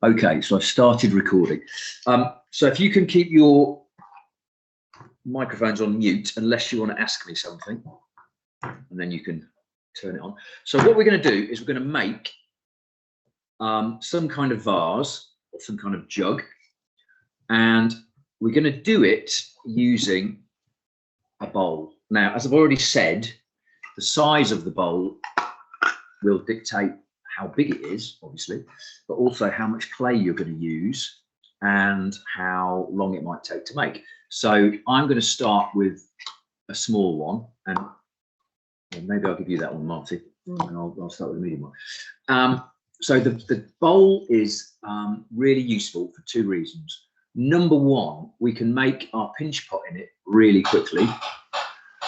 Okay, so I've started recording. So if you can keep your microphones on mute, unless you want to ask me something, and then you can turn it on. So what we're going to do is we're going to make some kind of vase or some kind of jug, and we're going to do it using a bowl. Now, as I've already said, the size of the bowl will dictate how big it is, obviously, but also how much clay you're going to use and how long it might take to make. So I'm going to start with a small one, and well, maybe I'll give you that one, Marty, and I'll start with a medium one. So the bowl is really useful for two reasons. Number one, we can make our pinch pot in it really quickly.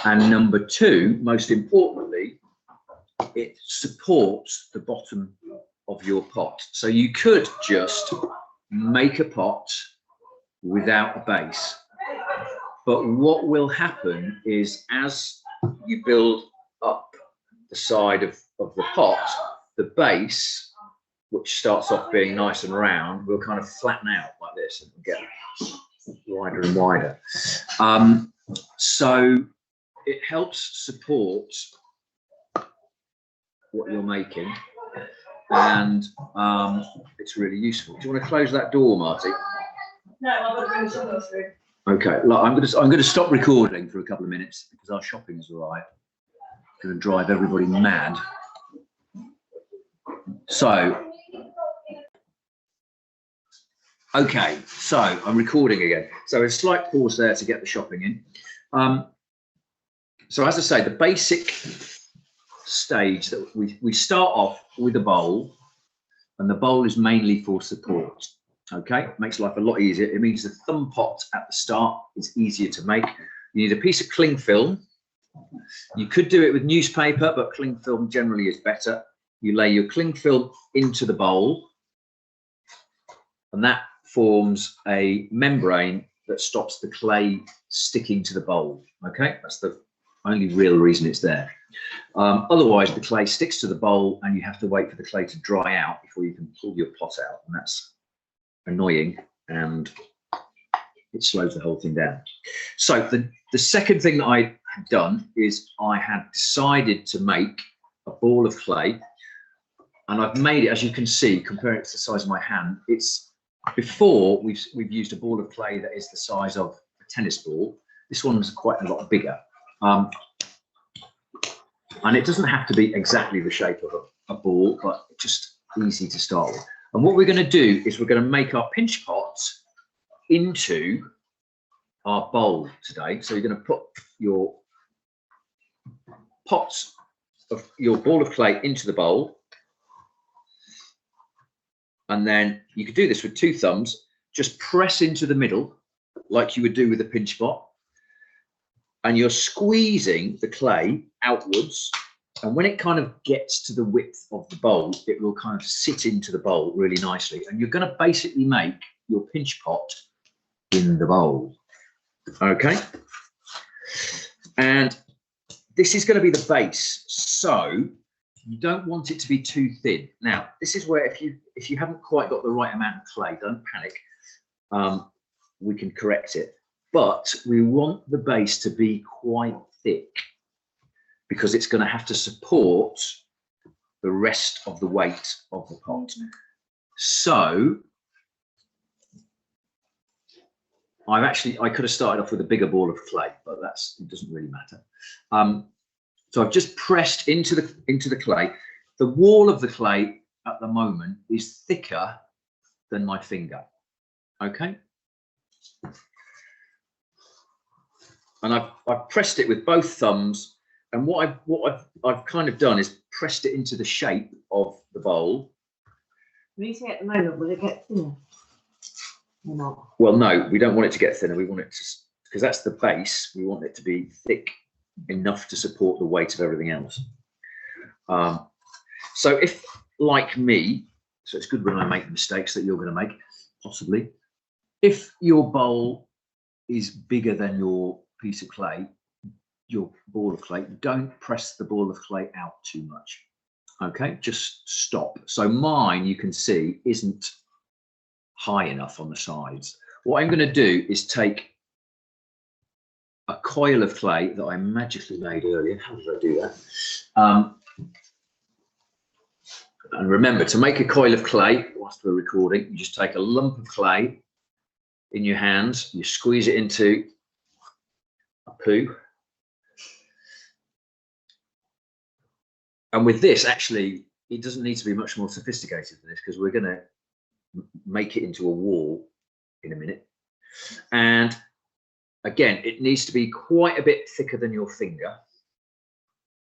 And number two, most importantly, it supports the bottom of your pot. So you could just make a pot without a base. But what will happen is as you build up the side of the pot, the base, which starts off being nice and round, will kind of flatten out like this and get wider and wider. So it helps support what you're making, and it's really useful. Do you want to close that door, Marty? No, I'm going to bring something through. Okay, look, I'm going to stop recording for a couple of minutes because our shopping is arrived. Going to drive everybody mad. So, okay, so I'm recording again. So a slight pause there to get the shopping in. So as I say, the basic stage that we start off with a bowl, and the bowl is mainly for support. Okay, it makes life a lot easier. It means the thumb pot at the start is easier to make. You need a piece of cling film. You could do it with newspaper, but cling film generally is better. You lay your cling film into the bowl, and that forms a membrane that stops the clay sticking to the bowl. Okay, that's the only real reason it's there. Otherwise, the clay sticks to the bowl, and you have to wait for the clay to dry out before you can pull your pot out, and that's annoying, and it slows the whole thing down. So the second thing that I had done is I had decided to make a ball of clay, and I've made it, as you can see, comparing it to the size of my hand. It's before we've used a ball of clay that is the size of a tennis ball. This one's quite a lot bigger, and it doesn't have to be exactly the shape of a ball, but just easy to start with. And what we're going to do is we're going to make our pinch pot into our bowl today. So you're going to put your pots of your ball of clay into the bowl, and then you could do this with two thumbs. Just press into the middle like you would do with a pinch pot, and you're squeezing the clay outwards, and when it kind of gets to the width of the bowl, it will kind of sit into the bowl really nicely, and you're going to basically make your pinch pot in the bowl. Okay, and this is going to be the base, so you don't want it to be too thin. Now, this is where if you haven't quite got the right amount of clay, don't panic. We can correct it, but we want the base to be quite thick because it's going to have to support the rest of the weight of the pot. So I could have started off with a bigger ball of clay, but it doesn't really matter. So I've just pressed into the clay. The wall of the clay at the moment is thicker than my finger. Okay. And I've pressed it with both thumbs, and what I've kind of done is pressed it into the shape of the bowl. When you say at the moment, will it get thinner or not? Well, no, we don't want it to get thinner. We want it to, because that's the base. We want it to be thick enough to support the weight of everything else. So if, like me, so it's good when I make mistakes that you're going to make, possibly. If your bowl is bigger than your piece of clay, your ball of clay, don't press the ball of clay out too much. Okay, just stop. So mine, you can see, isn't high enough on the sides. What I'm going to do is take a coil of clay that I magically made earlier. How did I do that? And remember, to make a coil of clay, whilst we're recording, you just take a lump of clay in your hands, you squeeze it into a poo. And with this, actually, it doesn't need to be much more sophisticated than this, because we're going to make it into a wall in a minute. And again, it needs to be quite a bit thicker than your finger.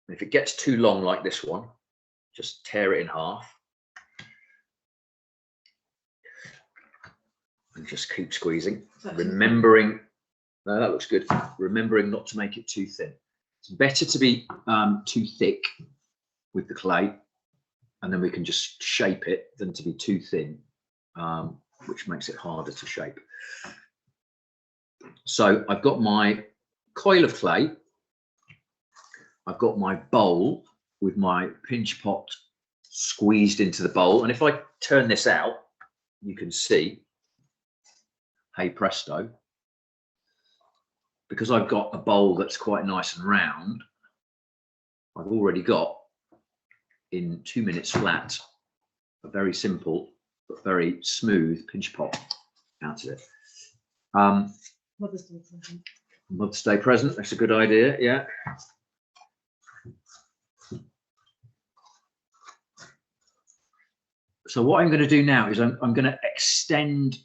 And if it gets too long like this one, just tear it in half. And just keep squeezing, remembering, no, that looks good. Remembering not to make it too thin. It's better to be too thick with the clay, and then we can just shape it, than to be too thin, which makes it harder to shape. So I've got my coil of clay. I've got my bowl with my pinch pot squeezed into the bowl. And if I turn this out, you can see, hey presto, because I've got a bowl that's quite nice and round, I've already got, in 2 minutes flat, a very simple but very smooth pinch pot out of it. Mother's Day present. Mother's Day present, that's a good idea, yeah. So what I'm going to do now is I'm going to extend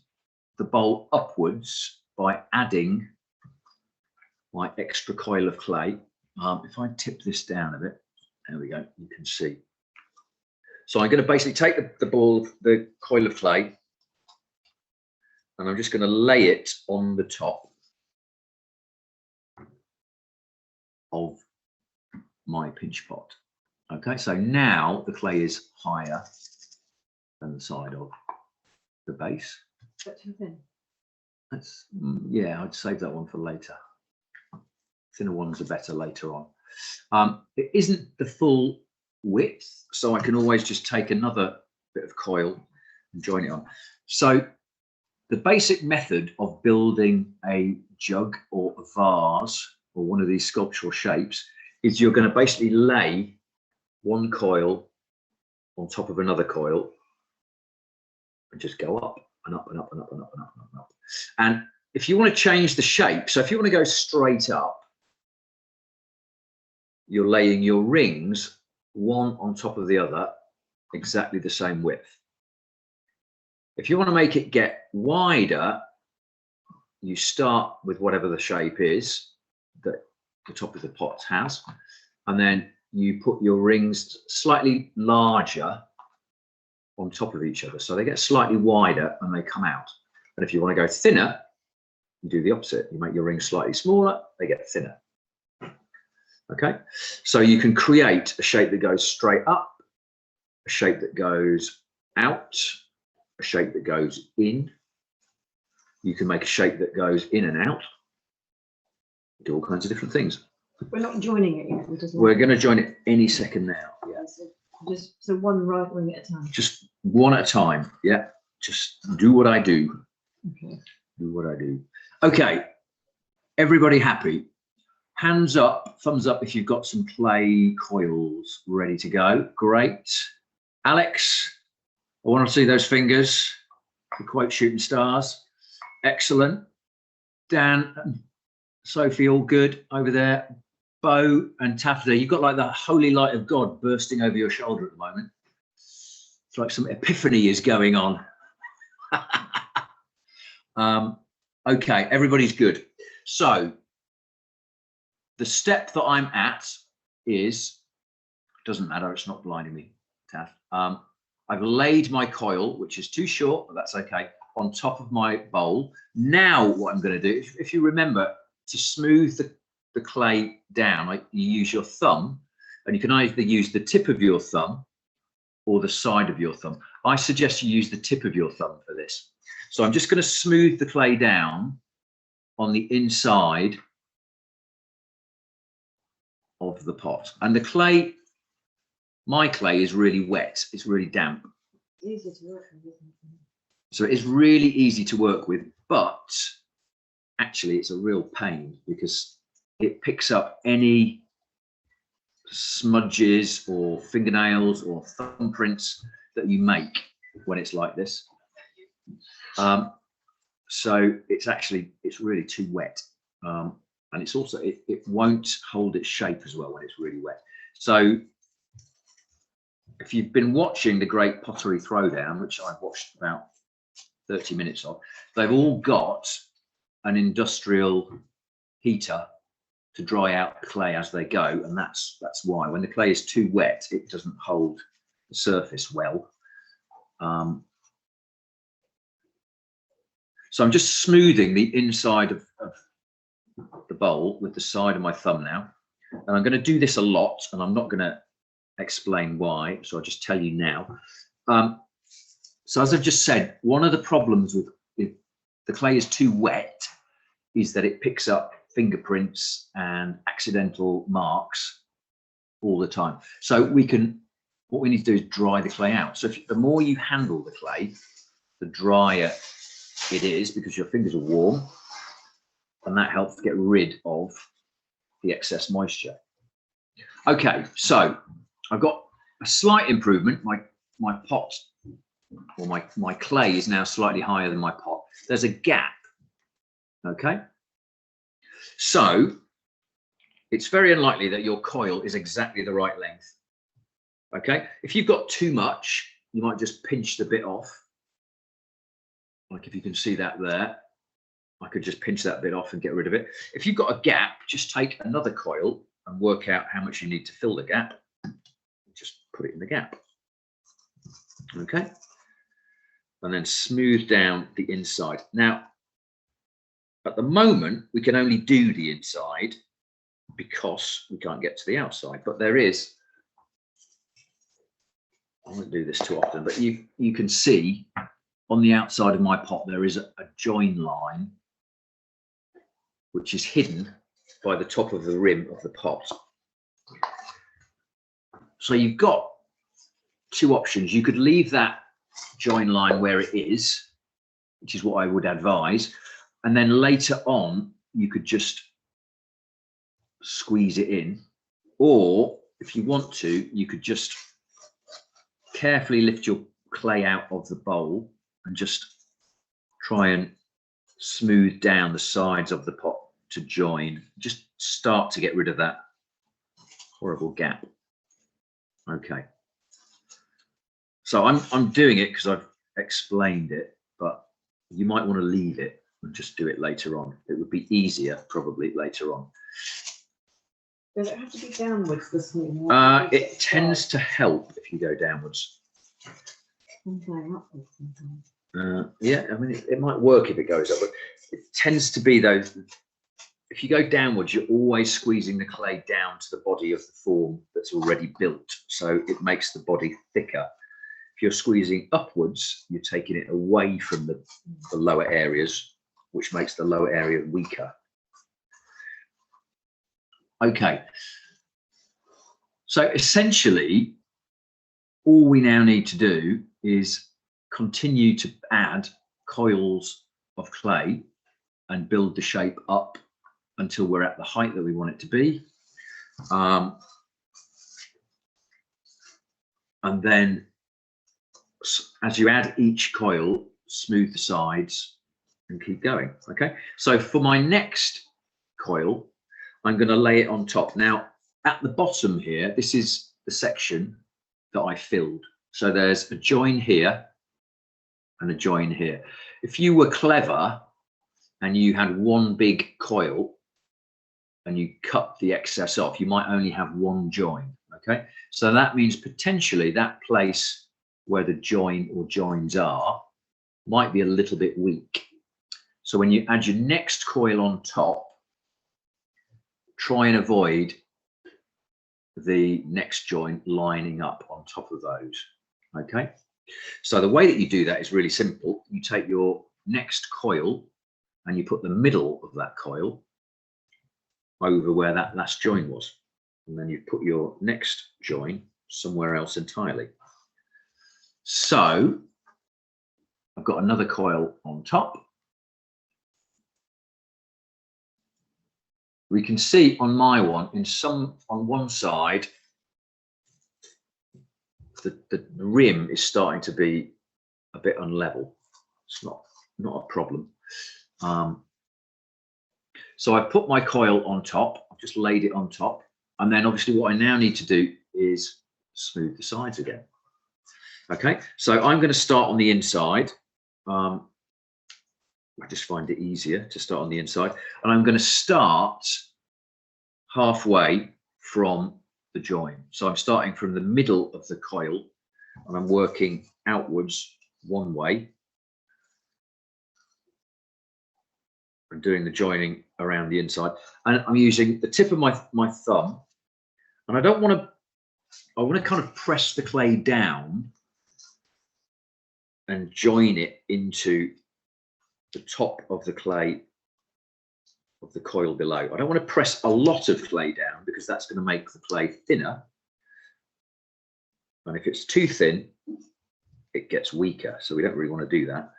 the bowl upwards by adding my extra coil of clay. If I tip this down a bit, there we go, you can see. So I'm going to basically take the coil of clay, and I'm just going to lay it on the top of my pinch pot. Okay, so now the clay is higher than the side of the base. But too thin. That's, yeah, I'd save that one for later. Thinner ones are better later on. It isn't the full width, so I can always just take another bit of coil and join it on. So the basic method of building a jug or a vase or one of these sculptural shapes is you're going to basically lay one coil on top of another coil and just go up and up and up and up and up and up and up and up. And if you want to change the shape, so if you want to go straight up, you're laying your rings one on top of the other, exactly the same width. If you want to make it get wider, you start with whatever the shape is that the top of the pot has, and then you put your rings slightly larger on top of each other, so they get slightly wider and they come out. And if you want to go thinner, you do the opposite. You make your rings slightly smaller, they get thinner. Okay, so you can create a shape that goes straight up, a shape that goes out, a shape that goes in. You can make a shape that goes in and out. Do all kinds of different things. We're not joining it yet. We're going to join it any second now. Yeah. So one right ring at a time. Just one at a time. Yeah. Just do what I do. Okay. Do what I do. Okay. Everybody happy? Hands up, thumbs up if you've got some clay coils ready to go. Great. Alex, I want to see those fingers. The quote shooting stars. Excellent. Dan, Sophie, all good over there. Bo and Taffeta, you've got like the holy light of God bursting over your shoulder at the moment. It's like some epiphany is going on. Okay, everybody's good. So the step that I'm at is, doesn't matter, it's not blinding me, Taff. I've laid my coil, which is too short, but that's okay, on top of my bowl. Now what I'm going to do, if you remember, to smooth the clay down, you use your thumb, and you can either use the tip of your thumb or the side of your thumb. I suggest you use the tip of your thumb for this. So I'm just going to smooth the clay down on the inside of the pot. And the clay, my clay is really wet. It's really damp. Easy to work with, isn't it? So it is really easy to work with, but actually it's a real pain because it picks up any smudges or fingernails or thumbprints that you make when it's like this. So it's really too wet. And it's also, it won't hold its shape as well when it's really wet. So if you've been watching the Great Pottery Throwdown, which I've watched about 30 minutes of, they've all got an industrial heater to dry out the clay as they go. And that's why when the clay is too wet, it doesn't hold the surface well. So I'm just smoothing the inside of the bowl with the side of my thumb now. And I'm going to do this a lot, and I'm not going to explain why, so I'll just tell you now. So as I've just said, one of the problems with if the clay is too wet is that it picks up fingerprints and accidental marks all the time. So what we need to do is dry the clay out. So the more you handle the clay, the drier it is, because your fingers are warm, and that helps get rid of the excess moisture. Okay, so I've got a slight improvement. My pot, or my clay is now slightly higher than my pot. There's a gap. Okay, so it's very unlikely that your coil is exactly the right length. Okay, if you've got too much, you might just pinch the bit off. Like if you can see that there, I could just pinch that bit off and get rid of it. If you've got a gap, just take another coil and work out how much you need to fill the gap. Just put it in the gap. Okay, and then smooth down the inside. Now, at the moment, we can only do the inside because we can't get to the outside, but there is, I won't do this too often, but you can see on the outside of my pot, there is a join line, which is hidden by the top of the rim of the pot. So you've got two options. You could leave that join line where it is, which is what I would advise. And then later on, you could just squeeze it in. Or if you want to, you could just carefully lift your clay out of the bowl and just try and smooth down the sides of the pot to join. Just start to get rid of that horrible gap. Okay. So I'm doing it because I've explained it, but you might want to leave it and just do it later on. It would be easier probably later on. Does it have to be downwards, the smooth? It tends to help if you go downwards. Yeah, I mean, it might work if it goes up, but it tends to be though, if you go downwards, you're always squeezing the clay down to the body of the form that's already built. So it makes the body thicker. If you're squeezing upwards, you're taking it away from the lower areas, which makes the lower area weaker. Okay. So essentially, all we now need to do is continue to add coils of clay and build the shape up until we're at the height that we want it to be. And then as you add each coil, smooth the sides and keep going. Okay, so for my next coil, I'm going to lay it on top. Now, at the bottom here, this is the section that I filled. So there's a join here and a join here. If you were clever and you had one big coil and you cut the excess off, you might only have one join. Okay, so that means potentially that place where the join or joins are might be a little bit weak. So when you add your next coil on top, try and avoid the next joint lining up on top of those. Okay, so the way that you do that is really simple. You take your next coil and you put the middle of that coil over where that last join was, and then you put your next join somewhere else entirely. So I've got another coil on top. We can see on my one, on one side, the rim is starting to be a bit unlevel. It's not a problem. So I put my coil on top. I've just laid it on top. And then obviously what I now need to do is smooth the sides again. Okay, so I'm going to start on the inside. I just find it easier to start on the inside. And I'm going to start halfway from the join. So I'm starting from the middle of the coil and I'm working outwards one way. I'm doing the joining around the inside. And I'm using the tip of my thumb. And I want to kind of press the clay down and join it into the top of the clay of the coil below. I don't want to press a lot of clay down because that's going to make the clay thinner. And if it's too thin, it gets weaker. So we don't really want to do that.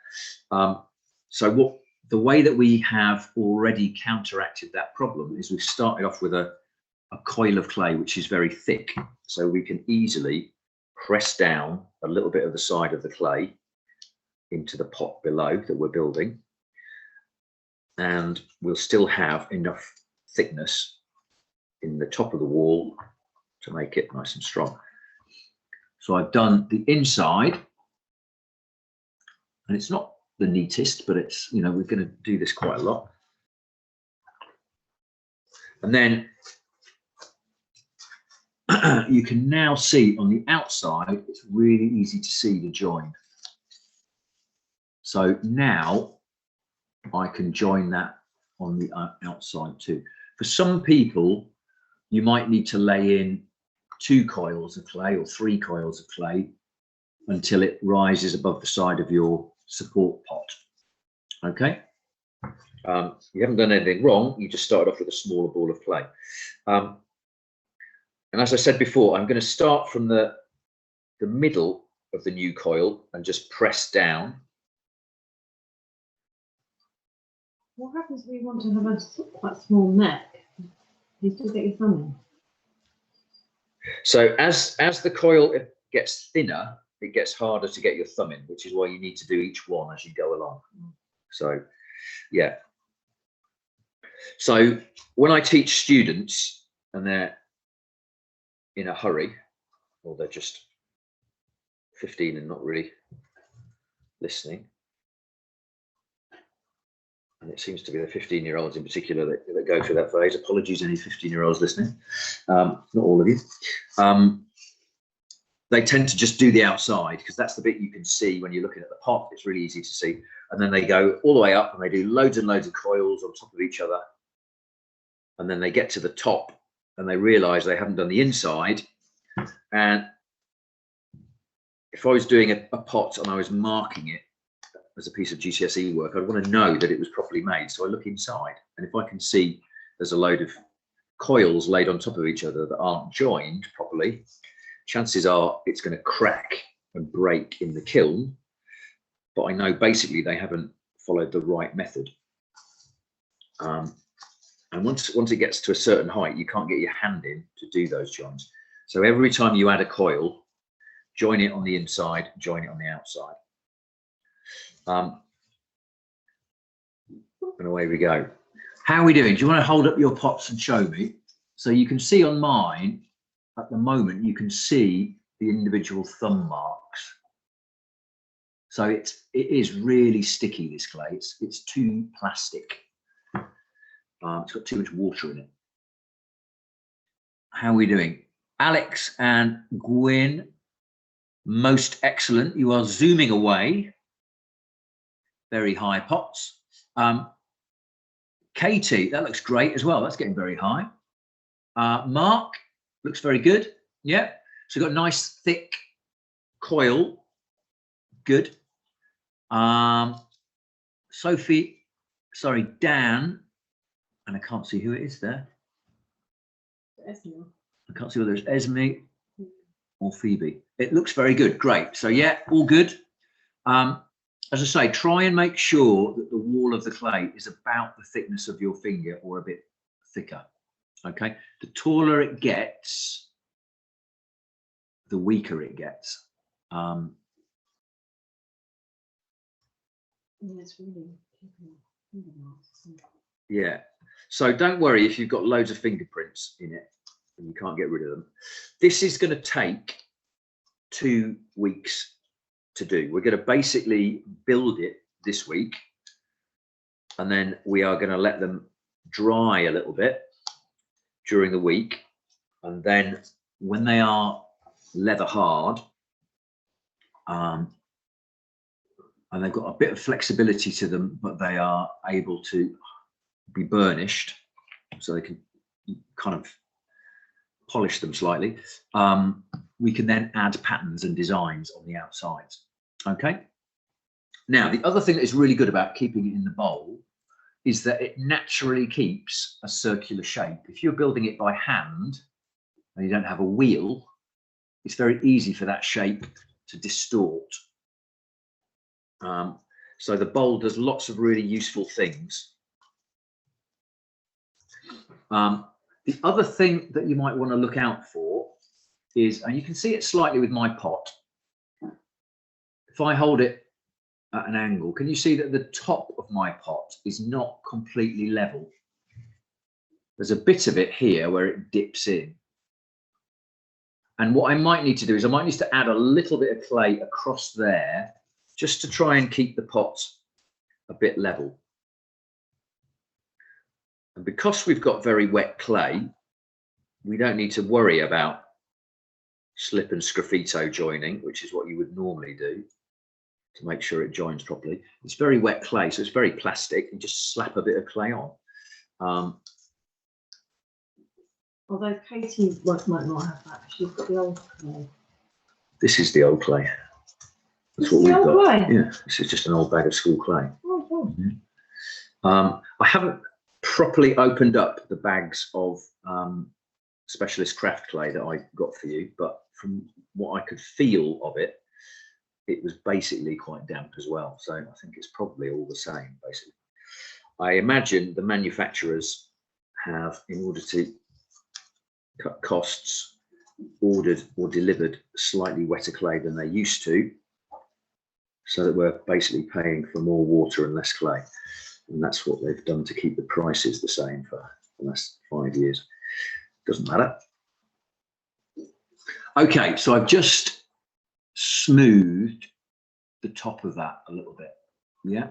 So the way that we have already counteracted that problem is we've started off with a coil of clay, which is very thick. So we can easily press down a little bit of the side of the clay into the pot below that we're building. And we'll still have enough thickness in the top of the wall to make it nice and strong. So I've done the inside, and it's not the neatest, but it's, you know, we're going to do this quite a lot. And then you can now see on the outside, it's really easy to see the join. So now I can join that on the outside too. For some people, you might need to lay in 2 coils of clay or 3 coils of clay until it rises above the side of your support pot. Okay, you haven't done anything wrong. You just started off with a smaller ball of clay. And as I said before, I'm going to start from the middle of the new coil and just press down. What happens if you want to have a quite small neck? You still get your thumb in. So as the coil gets thinner, it gets harder to get your thumb in, which is why you need to do each one as you go along. So, yeah. So when I teach students and they're in a hurry, or they're just 15 and not really listening, and it seems to be the 15-year-olds in particular that go through that phase. Apologies, any 15-year-olds listening, not all of you. They tend to just do the outside because that's the bit you can see when you're looking at the pot. It's really easy to see. And then they go all the way up and they do loads and loads of coils on top of each other. And then they get to the top and they realize they haven't done the inside. And if I was doing a pot and I was marking it as a piece of GCSE work, I'd want to know that it was properly made. So I look inside, and if I can see there's a load of coils laid on top of each other that aren't joined properly, chances are it's going to crack and break in the kiln. But I know basically they haven't followed the right method. And once it gets to a certain height, you can't get your hand in to do those joins. So every time you add a coil, join it on the inside, join it on the outside. And away we go. How are we doing? Do you want to hold up your pots and show me? So you can see on mine, at the moment, you can see the individual thumb marks. So it is really sticky, this clay. It's too plastic. It's got too much water in it. How are we doing? Alex and Gwyn, most excellent. You are zooming away. Very high pots. Katie, that looks great as well. That's getting very high. Mark, looks very good. Yeah. So you've got a nice thick coil. Good. Sophie, sorry, Dan, and I can't see who it is there. Esme. I can't see whether it's Esme or Phoebe. It looks very good. Great. So yeah, all good. as I say, try and make sure that the wall of the clay is about the thickness of your finger or a bit thicker. Okay, the taller it gets, the weaker it gets. It's really finger marks. Yeah, so don't worry if you've got loads of fingerprints in it and you can't get rid of them. This is going to take 2 weeks to do. We're going to basically build it this week, and then we are going to let them dry a little bit during the week, and then when they are leather hard, and they've got a bit of flexibility to them, but they are able to be burnished, so they can kind of polish them slightly. We can then add patterns and designs on the outsides. Okay. Now, the other thing that is really good about keeping it in the bowl is that it naturally keeps a circular shape. If you're building it by hand and you don't have a wheel, it's very easy for that shape to distort. So the bowl does lots of really useful things. The other thing that you might want to look out for is, and you can see it slightly with my pot, if I hold it at an angle, can you see that the top of my pot is not completely level? There's a bit of it here where it dips in. And what I might need to do is I might need to add a little bit of clay across there just to try and keep the pot a bit level. And because we've got very wet clay, we don't need to worry about slip and sgraffito joining, which is what you would normally do to make sure it joins properly. It's very wet clay, so it's very plastic, and just slap a bit of clay on. Although Katie might not have that, she's got the old clay. This is the old clay. That's what we've got. Clay? Yeah, this is just an old bag of school clay. Oh, cool. I haven't properly opened up the bags of specialist craft clay that I got for you, but from what I could feel of it, it was basically quite damp as well. So I think it's probably all the same, basically. I imagine the manufacturers have, in order to cut costs, ordered or delivered slightly wetter clay than they used to, so that we're basically paying for more water and less clay. And that's what they've done to keep the prices the same for the last 5 years. Doesn't matter. Okay, so I've just smoothed the top of that a little bit. Yeah.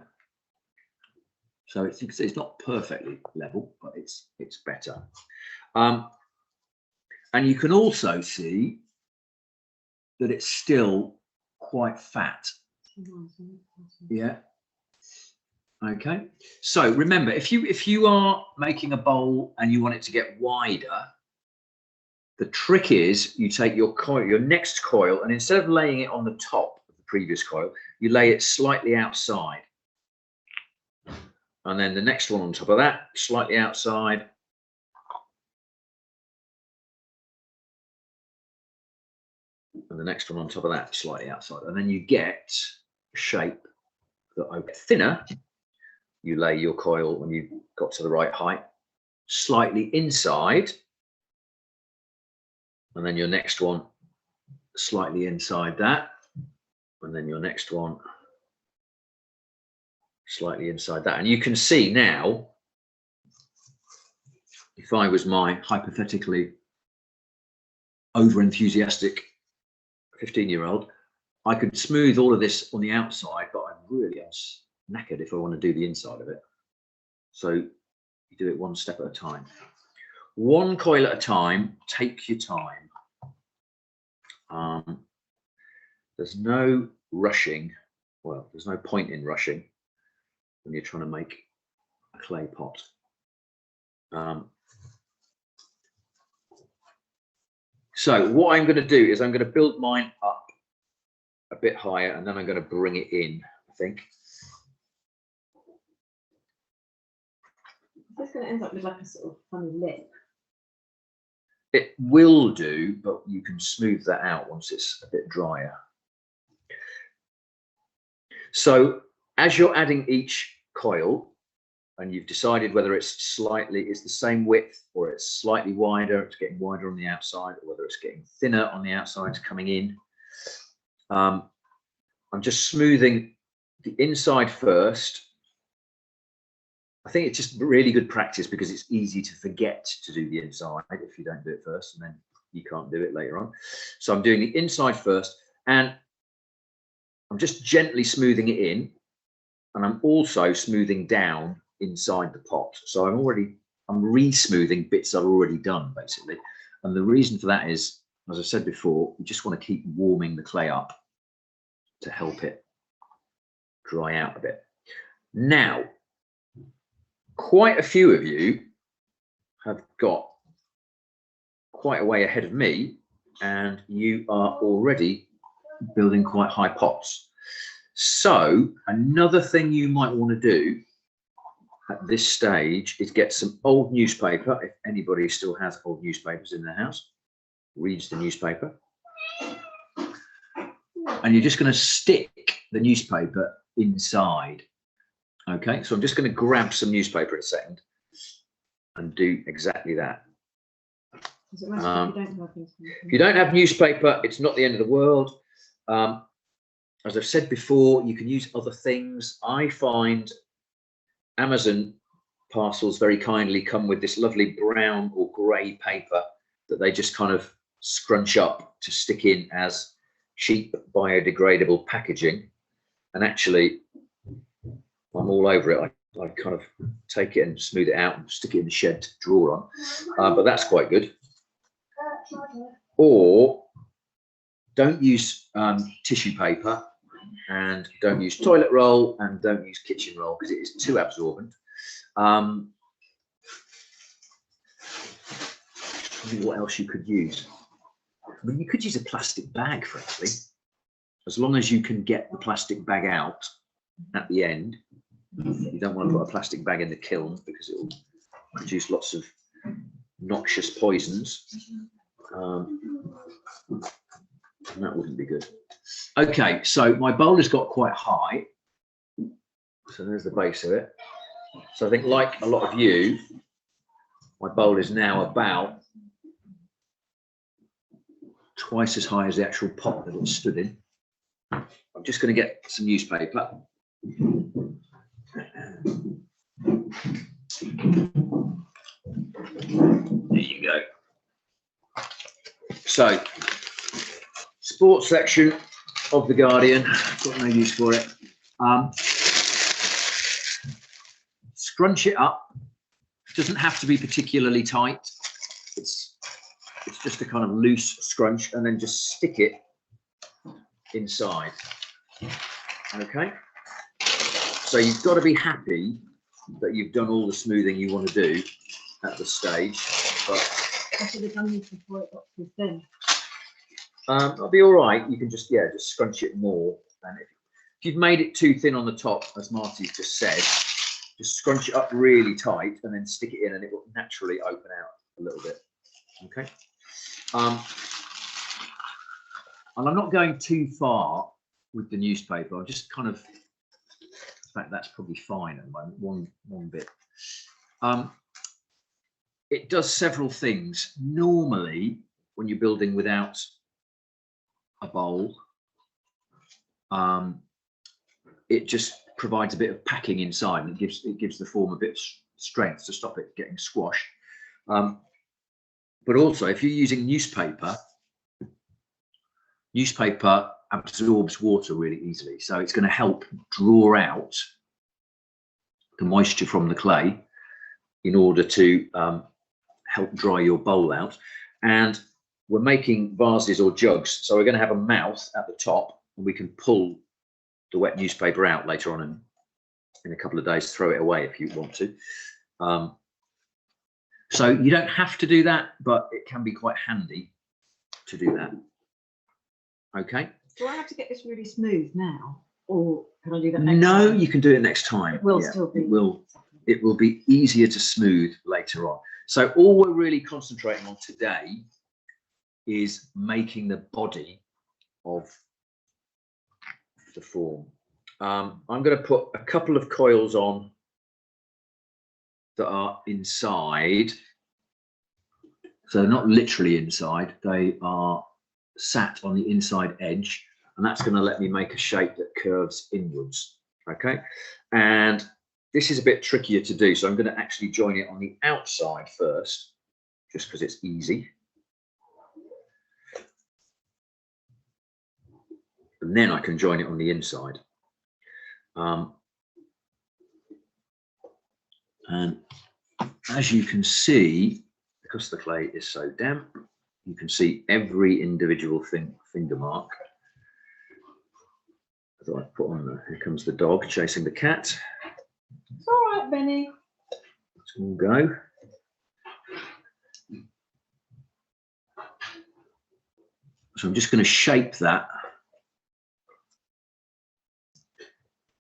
So it's not perfectly level, but it's better. And you can also see that it's still quite fat. Yeah. Okay. So remember, if you are making a bowl and you want it to get wider, the trick is you take your coil, your next coil, and instead of laying it on the top of the previous coil, you lay it slightly outside. And then the next one on top of that, slightly outside. And the next one on top of that, slightly outside. And then you get a shape that will get thinner. You lay your coil when you've got to the right height, slightly inside. And then your next one, slightly inside that. And then your next one, slightly inside that. And you can see now, if I was my hypothetically over-enthusiastic 15-year-old, I could smooth all of this on the outside, but I'm really knackered if I want to do the inside of it. So you do it one step at a time. One coil at a time, take your time. There's no rushing. Well, there's no point in rushing when you're trying to make a clay pot. So what I'm going to do is I'm going to build mine up a bit higher, and then I'm going to bring it in, I think. It's going to end up with like a sort of funny lip. It will do, but you can smooth that out once it's a bit drier. So as you're adding each coil, and you've decided whether it's the same width, or it's slightly wider, it's getting wider on the outside, or whether it's getting thinner on the outside, it's coming in. I'm just smoothing the inside first. I think it's just really good practice because it's easy to forget to do the inside if you don't do it first, and then you can't do it later on. So I'm doing the inside first, and I'm just gently smoothing it in, and I'm also smoothing down inside the pot. So I'm re-smoothing bits I've already done, basically. And the reason for that is, as I said before, you just want to keep warming the clay up to help it dry out a bit. Now, quite a few of you have got quite a way ahead of me, and you are already building quite high pots. So another thing you might want to do at this stage is get some old newspaper. If anybody still has old newspapers in their house, reads the newspaper, and you're just going to stick the newspaper inside. Okay, so I'm just going to grab some newspaper in a second and do exactly that. Does it matter if you don't have newspaper, it's not the end of the world. As I've said before, you can use other things. I find Amazon parcels very kindly come with this lovely brown or grey paper that they just kind of scrunch up to stick in as cheap biodegradable packaging. And actually, I'm all over it. I kind of take it and smooth it out and stick it in the shed to draw on. But that's quite good. Or don't use tissue paper, and don't use toilet roll, and don't use kitchen roll because it is too absorbent. What else you could use? I mean, you could use a plastic bag, frankly, as long as you can get the plastic bag out at the end. You don't want to put a plastic bag in the kiln because it will produce lots of noxious poisons. And that wouldn't be good. Okay, so my bowl has got quite high. So there's the base of it. So I think, like a lot of you, my bowl is now about twice as high as the actual pot that it stood in. I'm just going to get some newspaper. There you go. So, sports section of the Guardian. Got no use for it. Scrunch it up. It doesn't have to be particularly tight. It's just a kind of loose scrunch, and then just stick it inside. Okay. So you've got to be happy that you've done all the smoothing you want to do at the stage. But I should have done this before it got too thin. That'll be all right. You can just scrunch it more. And if you've made it too thin on the top, as Marty's just said, just scrunch it up really tight and then stick it in, and it will naturally open out a little bit. Okay. And I'm not going too far with the newspaper. I'm just kind of, in fact, that's probably fine at the moment. One bit. It does several things. Normally, when you're building without a bowl, it just provides a bit of packing inside, and it gives the form a bit of strength to stop it getting squashed. But also, if you're using newspaper absorbs water really easily, so it's going to help draw out the moisture from the clay in order to help dry your bowl out. And we're making vases or jugs, so we're going to have a mouth at the top, and we can pull the wet newspaper out later on, and in a couple of days throw it away if you want to. So you don't have to do that, but it can be quite handy to do that. Okay. Do I have to get this really smooth now, or can I do that next time? No, you can do it next time. It will still be. It will be easier to smooth later on. So all we're really concentrating on today is making the body of the form. I'm going to put a couple of coils on that are inside. So not literally inside, they are sat on the inside edge, and that's going to let me make a shape that curves inwards. Okay, and this is a bit trickier to do, so I'm going to actually join it on the outside first, just because it's easy. And then I can join it on the inside. And as you can see, because the clay is so damp, you can see every individual finger mark that I've put on there. Here comes the dog chasing the cat. It's all right, Benny. Let's all go. So I'm just going to shape that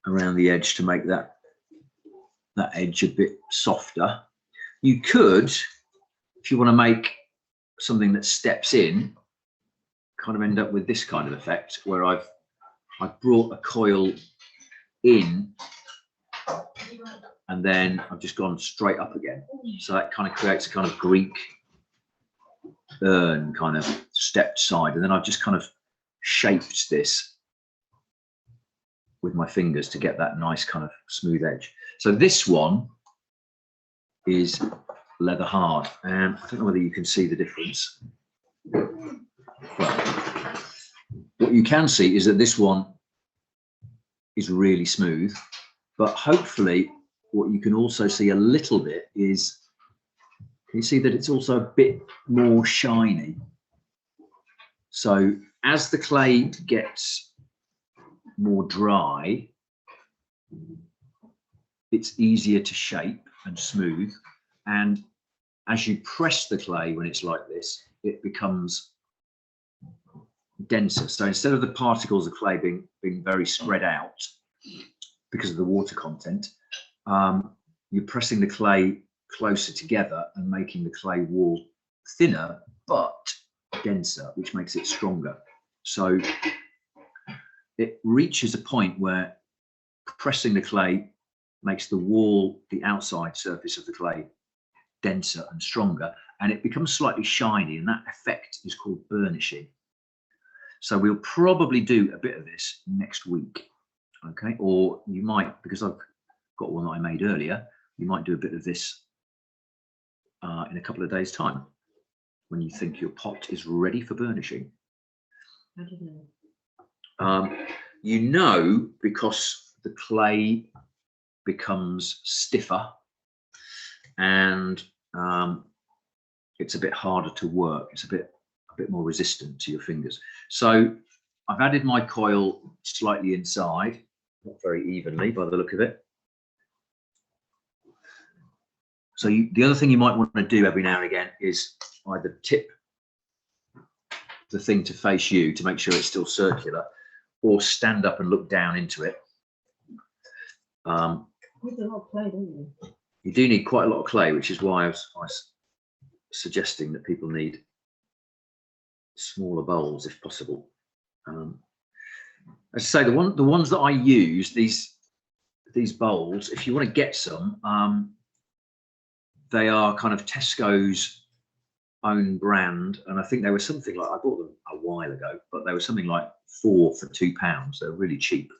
around the edge to make that edge a bit softer. You could, if you want to make something that steps in, kind of end up with this kind of effect where I've brought a coil in and then I've just gone straight up again. So that kind of creates a kind of Greek urn kind of stepped side, and then I've just kind of shaped this with my fingers to get that nice kind of smooth edge. So this one is leather hard, and I don't know whether you can see the difference. Well, what you can see is that this one is really smooth, but hopefully what you can also see a little bit is, can you see that it's also a bit more shiny? So as the clay gets more dry, it's easier to shape and smooth, and as you press the clay when it's like this, it becomes denser. So instead of the particles of clay being very spread out because of the water content, you're pressing the clay closer together and making the clay wall thinner but denser, which makes it stronger. So it reaches a point where pressing the clay makes the wall, the outside surface of the clay, denser and stronger, and it becomes slightly shiny, and that effect is called burnishing. So we'll probably do a bit of this next week, okay? Or you might, because I've got one that I made earlier, you might do a bit of this in a couple of days' time when you think your pot is ready for burnishing. How do you know? You know, because the clay becomes stiffer and it's a bit harder to work. It's a bit more resistant to your fingers. So I've added my coil slightly inside, not very evenly by the look of it. So the other thing you might want to do every now and again is either tip the thing to face you to make sure it's still circular, or stand up and look down into it. You need a lot of clay, don't you? You do need quite a lot of clay, which is why I was suggesting that people need smaller bowls if possible. As I say, the ones that I use, these bowls, if you want to get some, they are kind of Tesco's own brand, and I think they were something like, I bought them a while ago, but they were something like 4 for £2. They're really cheap.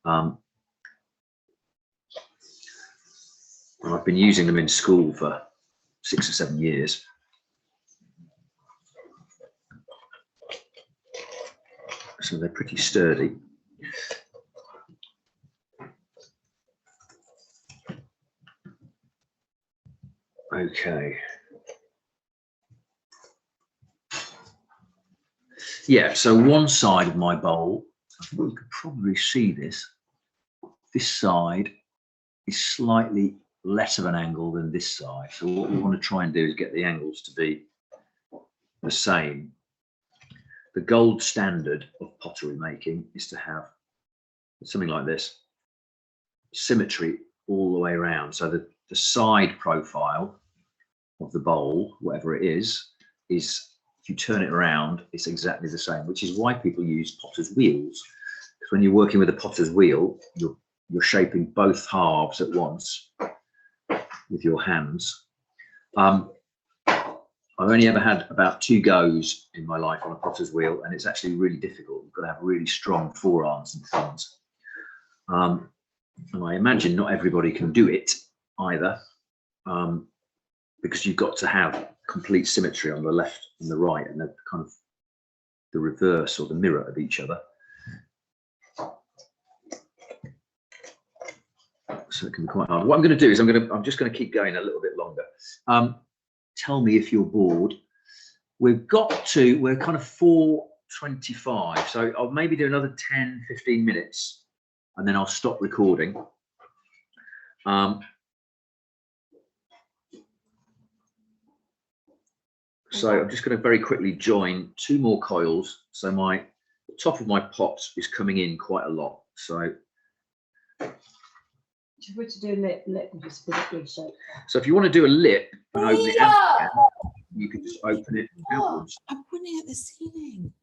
And I've been using them in school for 6 or 7 years. So they're pretty sturdy. Okay. Yeah, so one side of my bowl, I think you could probably see this. This side is slightly less of an angle than this side. So what we want to try and do is get the angles to be the same. The gold standard of pottery making is to have something like this, symmetry all the way around. So the side profile of the bowl, whatever it is if you turn it around, it's exactly the same, which is why people use potter's wheels, when you're working with a potter's wheel, you're shaping both halves at once with your hands. I've only ever had about 2 goes in my life on a potter's wheel, and it's actually really difficult. You've got to have really strong forearms and thumbs. And I imagine not everybody can do it either, because you've got to have complete symmetry on the left and the right, and the kind of the reverse or the mirror of each other. So it can be quite hard. What I'm going to do is I'm just going to keep going a little bit longer. Tell me if you're bored. We're kind of 4:25, so I'll maybe do another 10-15 minutes and then I'll stop recording. So I'm just going to very quickly join 2 more coils. So the top of my pot is coming in quite a lot. So if we were to do a lip, and just put it in shape. So if you want to do a lip and open it out, you can just open it outwards. I'm pointing at the ceiling.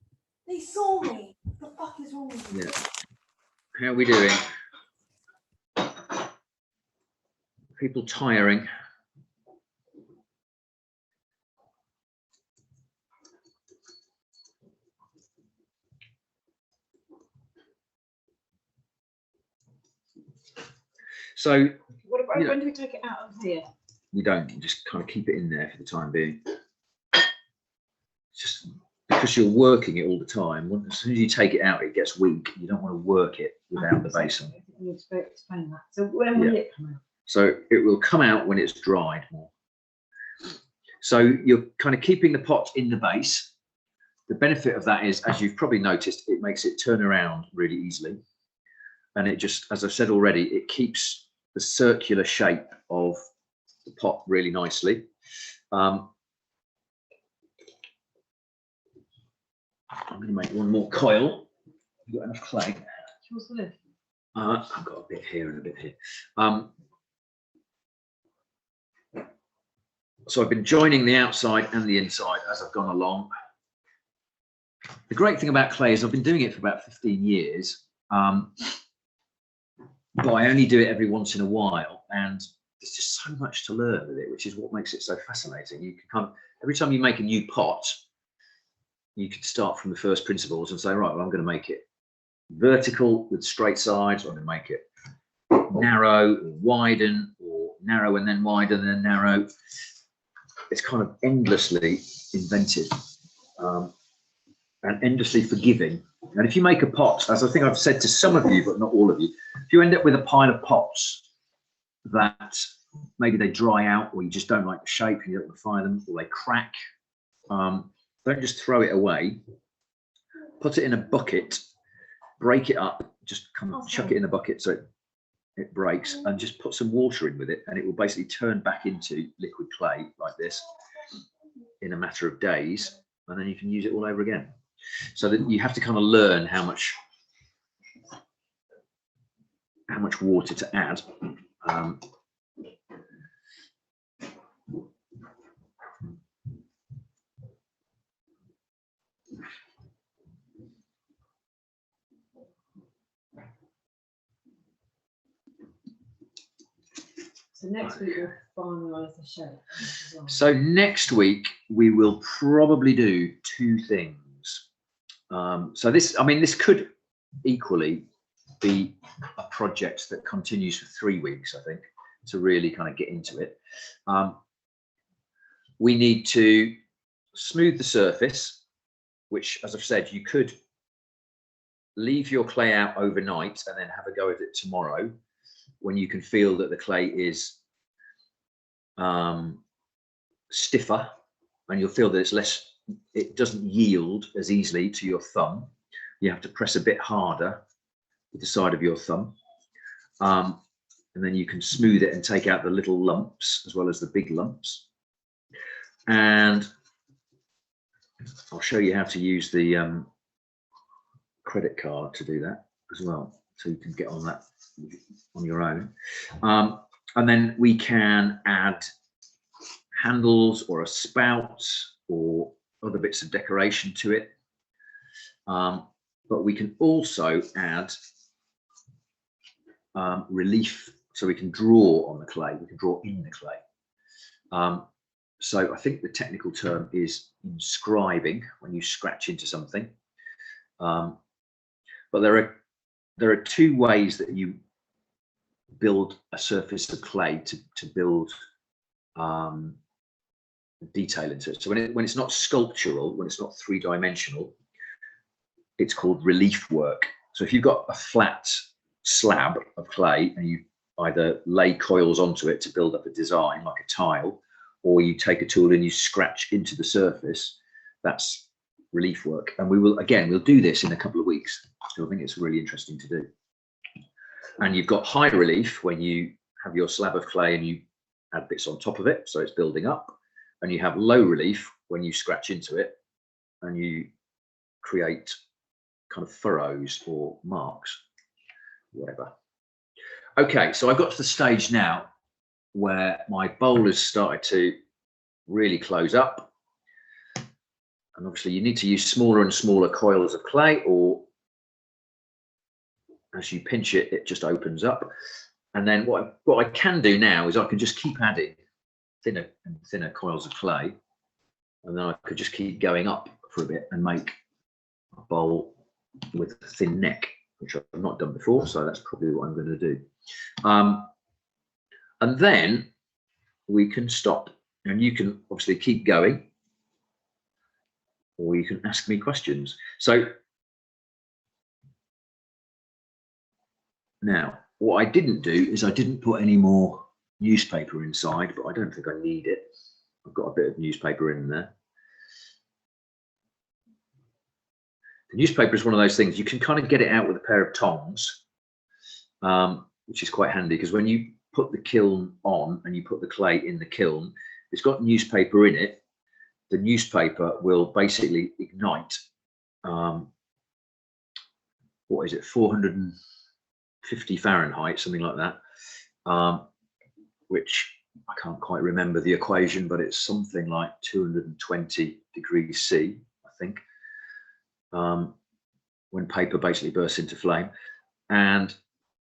They saw me. What the fuck is wrong with you? Yeah. How are we doing? People tiring? So what about when do we take it out of here? You don't, you just kind of keep it in there for the time being. Just because you're working it all the time, as soon as you take it out, it gets weak. You don't want to work it without the base on. You explain that. So when will it come out? So it will come out when it's dried more. So you're kind of keeping the pot in the base. The benefit of that is, as you've probably noticed, it makes it turn around really easily. And it just, as I've said already, it keeps the circular shape of the pot really nicely. I'm going to make one more coil. You've got enough clay. What's the lift? I've got a bit here and a bit here. So I've been joining the outside and the inside as I've gone along. The great thing about clay is I've been doing it for about 15 years, but I only do it every once in a while, and there's just so much to learn with it, which is what makes it so fascinating. You can kind of, every time you make a new pot, you could start from the first principles and say, right, well, I'm going to make it vertical with straight sides, or I'm going to make it narrow or widen, or narrow and then widen and then narrow. It's kind of endlessly inventive and endlessly forgiving. And if you make a pot, as I think I've said to some of you, but not all of you, if you end up with a pile of pots that maybe they dry out, or you just don't like the shape and you don't want to fire them, or they crack, don't just throw it away. Put it in a bucket, break it up, just kind of chuck it in a bucket so it breaks, and just put some water in with it, and it will basically turn back into liquid clay like this in a matter of days, and then you can use it all over again. So that you have to kind of learn how much water to add. So next week we'll finalise the shape as well. So next week we will probably do 2 things. So this, I mean, this could equally be a project that continues for 3 weeks, I think, to really kind of get into it. We need to smooth the surface, which, as I've said, you could leave your clay out overnight and then have a go at it tomorrow, when you can feel that the clay is stiffer, and you'll feel that it's less, it doesn't yield as easily to your thumb. You have to press a bit harder with the side of your thumb, and then you can smooth it and take out the little lumps as well as the big lumps. And I'll show you how to use the credit card to do that as well, so you can get on that on your own. And then we can add handles or a spout or other bits of decoration to it. but we can also add relief, so we can draw on the clay, we can draw in the clay. So I think the technical term is inscribing, when you scratch into something. But there are two ways that you build a surface of clay to build detail into it. So when it's not sculptural, when it's not three-dimensional, it's called relief work. So if you've got a flat slab of clay and you either lay coils onto it to build up a design like a tile, or you take a tool and you scratch into the surface, that's relief work. And we'll do this in a couple of weeks. So I think it's really interesting to do. And you've got high relief when you have your slab of clay and you add bits on top of it, so it's building up. And you have low relief when you scratch into it and you create kind of furrows or marks, whatever. Okay, so I've got to the stage now where my bowl has started to really close up. And obviously you need to use smaller and smaller coils of clay, or as you pinch it, it just opens up. And then what I can do now is I can just keep adding thinner and thinner coils of clay. And then I could just keep going up for a bit and make a bowl with a thin neck, which I've not done before. So that's probably what I'm going to do. And then we can stop, and you can obviously keep going, or you can ask me questions. So now, what I didn't do is I didn't put any more newspaper inside, but I don't think I need it. I've got a bit of newspaper in there. The newspaper is one of those things, you can kind of get it out with a pair of tongs, which is quite handy, because when you put the kiln on and you put the clay in the kiln, it's got newspaper in it. The newspaper will basically ignite, what is it, 450 Fahrenheit, something like that, which I can't quite remember the equation, but it's something like 220 degrees C, I think, when paper basically bursts into flame. And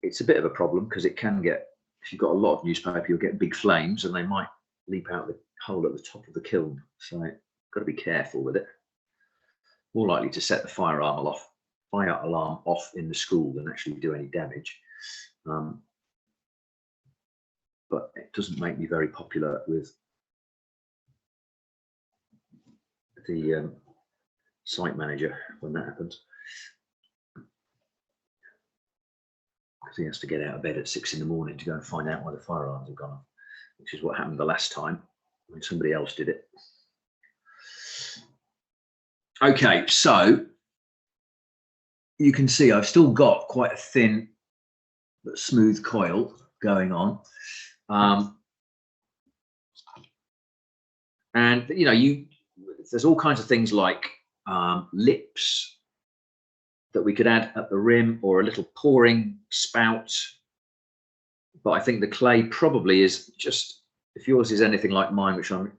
it's a bit of a problem because it can get, if you've got a lot of newspaper, you'll get big flames and they might leap out the hole at the top of the kiln. So got to be careful with it. More likely to set the fire alarm off in the school than actually do any damage. But it doesn't make me very popular with the site manager when that happens, because he has to get out of bed at 6 in the morning to go and find out why the fire alarms have gone off, which is what happened the last time when somebody else did it. Okay, so you can see I've still got quite a thin but smooth coil going on. And you know, there's all kinds of things like lips that we could add at the rim, or a little pouring spout. But I think the clay probably is just, if yours is anything like mine, which I'm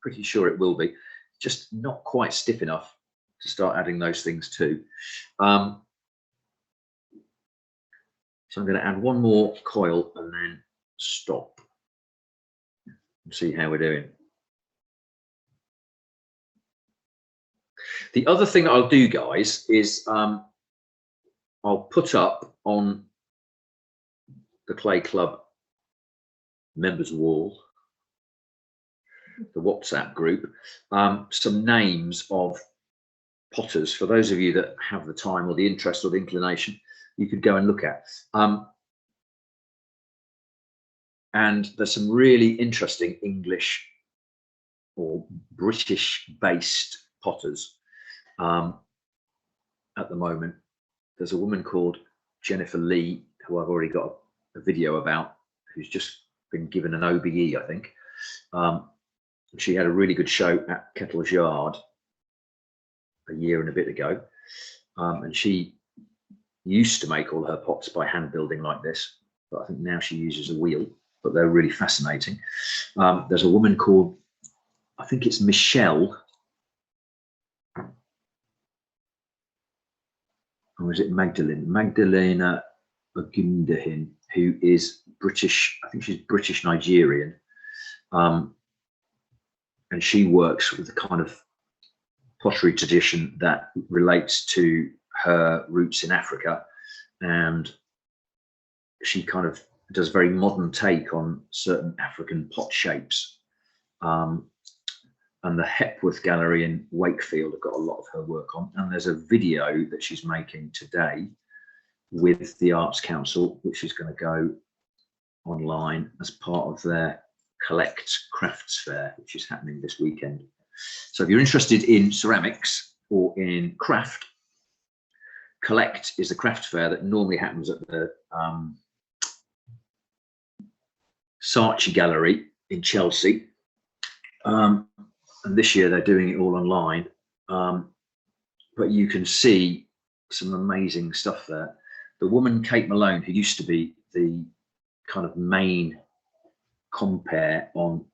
pretty sure it will be, just not quite stiff enough to start adding those things too. So I'm going to add one more coil and then stop and see how we're doing. The other thing that I'll do, guys, is I'll put up on the Clay Club members wall, the WhatsApp group, some names of potters for those of you that have the time or the interest or the inclination. You could go and look at. And there's some really interesting English or British-based potters at the moment. There's a woman called Jennifer Lee, who I've already got a video about, who's just been given an OBE, I think. She had a really good show at Kettle's Yard a year and a bit ago. And she used to make all her pots by hand building like this, but I think now she uses a wheel, but they're really fascinating. There's a woman called, I think it's Michelle. or is it Magdalena Ogundahin, who is British, I think she's British Nigerian, and she works with the kind of pottery tradition that relates to her roots in Africa, and she kind of does a very modern take on certain African pot shapes. And the Hepworth Gallery in Wakefield have got a lot of her work on, and there's a video that she's making today with the Arts Council, which is going to go online as part of their Collect Crafts Fair, which is happening this weekend. So if you're interested in ceramics or in craft, Collect is the craft fair that normally happens at the Saatchi Gallery in Chelsea. And this year they're doing it all online. But you can see some amazing stuff there. The woman, Kate Malone, who used to be the kind of main compere on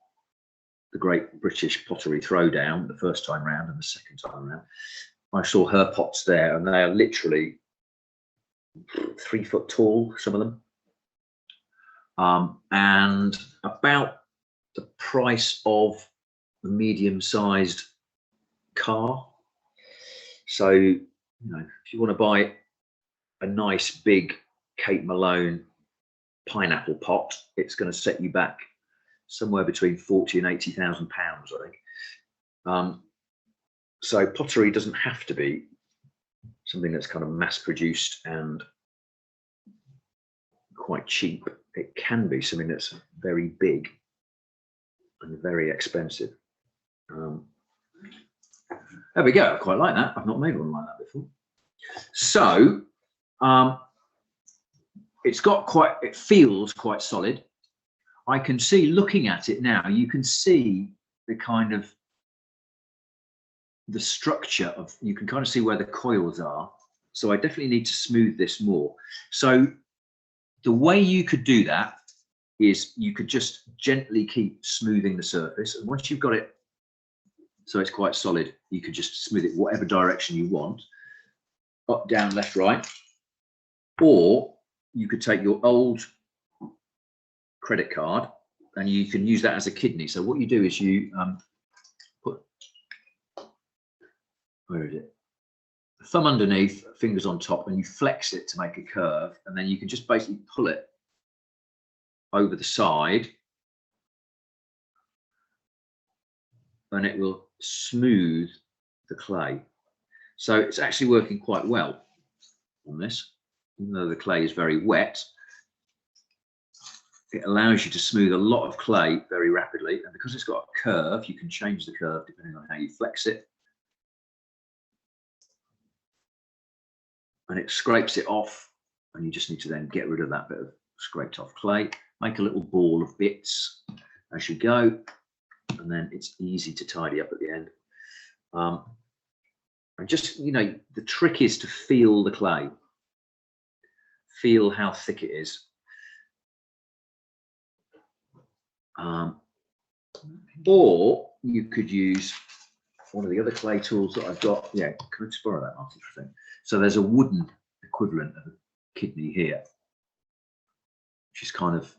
the Great British Pottery Throwdown the first time round and the second time round, I saw her pots there, and they are literally 3 foot tall, some of them, and about the price of a medium-sized car. So, you know, if you want to buy a nice big Kate Malone pineapple pot, it's going to set you back somewhere between 40 and 80,000 pounds, I think. So pottery doesn't have to be something that's kind of mass-produced and quite cheap. It can be something that's very big and very expensive. There we go. I quite like that. I've not made one like that before. So it feels quite solid. I can see, looking at it now, you can see the kind of the structure of, you can kind of see where the coils are. So I definitely need to smooth this more. So the way you could do that is you could just gently keep smoothing the surface. And once you've got it so it's quite solid, you could just smooth it whatever direction you want, up, down, left, right. Or you could take your old credit card and you can use that as a kidney. So what you do is you put, where is it? Thumb underneath, fingers on top, and you flex it to make a curve, and then you can just basically pull it over the side and it will smooth the clay. So it's actually working quite well on this, even though the clay is very wet. It allows you to smooth a lot of clay very rapidly, and because it's got a curve, you can change the curve depending on how you flex it. And it scrapes it off, and you just need to then get rid of that bit of scraped off clay. Make a little ball of bits as you go, and then it's easy to tidy up at the end. And just, you know, the trick is to feel the clay, feel how thick it is. Or you could use one of the other clay tools that I've got. Yeah, can I just borrow that, Martin, for a second? So there's a wooden equivalent of a kidney here, which is kind of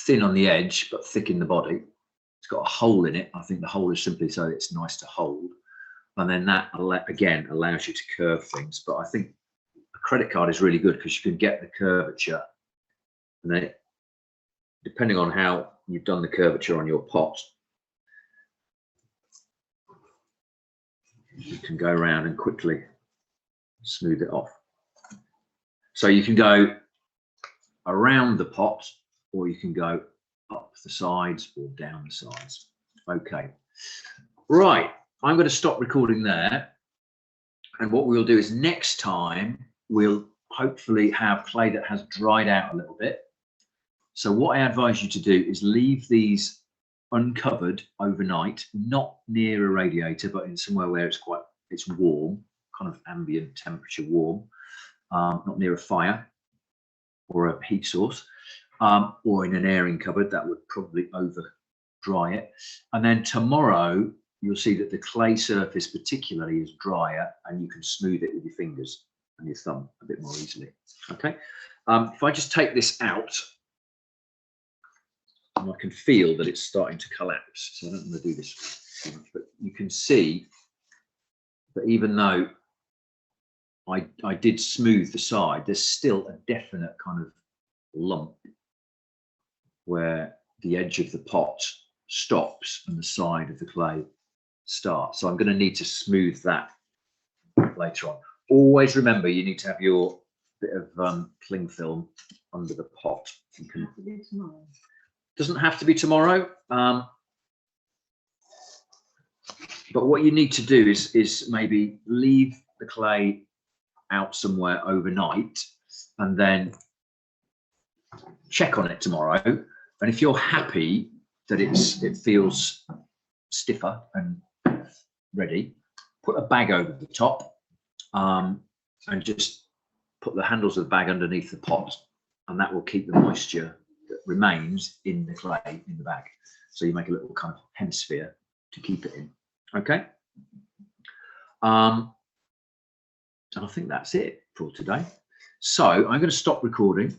thin on the edge but thick in the body. It's got a hole in it. I think the hole is simply so it's nice to hold, and then that again allows you to curve things. But I think a credit card is really good because you can get the curvature, and then depending on how you've done the curvature on your pot, you can go around and quickly smooth it off. So you can go around the pot, or you can go up the sides or down the sides. Okay, right, I'm going to stop recording there, and what we'll do is next time we'll hopefully have clay that has dried out a little bit. So what I advise you to do is leave these uncovered overnight, not near a radiator, but in somewhere where it's warm, kind of ambient temperature warm, not near a fire or a heat source, or in an airing cupboard. That would probably over dry it. And then tomorrow you'll see that the clay surface particularly is drier, and you can smooth it with your fingers and your thumb a bit more easily. Okay, if I just take this out, and I can feel that it's starting to collapse, so I don't want to do this too much, but you can see that even though I did smooth the side, there's still a definite kind of lump where the edge of the pot stops and the side of the clay starts. So I'm going to need to smooth that later on. Always remember, you need to have your bit of cling film under the pot. You can, doesn't have to be tomorrow. But what you need to do is maybe leave the clay out somewhere overnight and then check on it tomorrow. And if you're happy that it feels stiffer and ready, put a bag over the top and just put the handles of the bag underneath the pot, and that will keep the moisture that remains in the clay in the bag. So you make a little kind of hemisphere to keep it in. Okay. And I think that's it for today. So I'm going to stop recording